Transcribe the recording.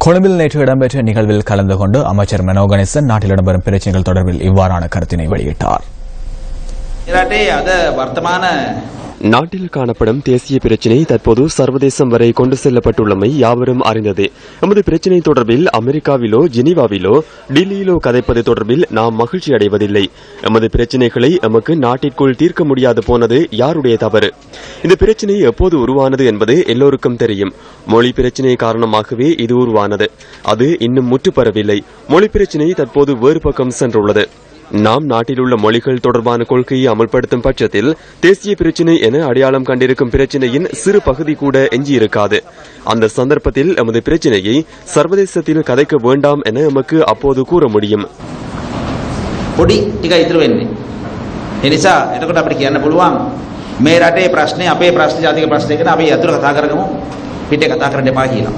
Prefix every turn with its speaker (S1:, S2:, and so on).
S1: கொழும்பில் நேற்று இடம்பெற்ற நிகழ்வில் கலந்து கொண்டு அமைச்சர் மனோ கணேசன் நாட்டில் இடம்பெறும் பிரச்சினைகள் தொடர்பில் இவ்வாறான கருத்தினை வெளியிட்டார்.
S2: நாட்டில் காணப்படும் தேசிய பிரச்சினை தற்போது சர்வதேசம் வரை கொண்டு செல்லப்பட்டுள்ளமை யாவரும் அறிந்ததே. எமது பிரச்சினை தொடர்பில் அமெரிக்காவிலோ ஜெனீவாவிலோ டில்லியிலோ கதைப்பது தொடர்பில் நாம் மகிழ்ச்சி அடைவதில்லை. எமது பிரச்சினைகளை எமக்கு நாட்டிற்குள் தீர்க்க முடியாது போனது யாருடைய தவறு? இந்த பிரச்சினை எப்போது உருவானது என்பது எல்லோருக்கும் தெரியும். மொழி பிரச்சினை காரணமாகவே இது உருவானது. அது இன்னும் முற்றுப்பெறவில்லை. மொழி பிரச்சினை தற்போது வேறு பக்கம் சென்றுள்ளது. நாம் நாட்டில் உள்ள மொழிகள் தொடர்பான கொள்கையை அமல்படுத்தும் பட்சத்தில் தேசிய பிரச்சினை என அடையாளம் கண்டிருக்கும் பிரச்சினையின் சிறு பகுதி கூட எஞ்சியிருக்காது. அந்த சந்தர்ப்பத்தில் எமது பிரச்சினையை சர்வதேசத்தில் கதைக்க வேண்டாம் என எமக்கு அப்போது கூற முடியும்.
S3: මේ රටේ ප්‍රශ්නේ අපේ ප්‍රශ්න ජාතික ප්‍රශ්නේ කියන අපි අතුරු කතා කරගමු පිටේ කතා කරන්න එපා කියලා.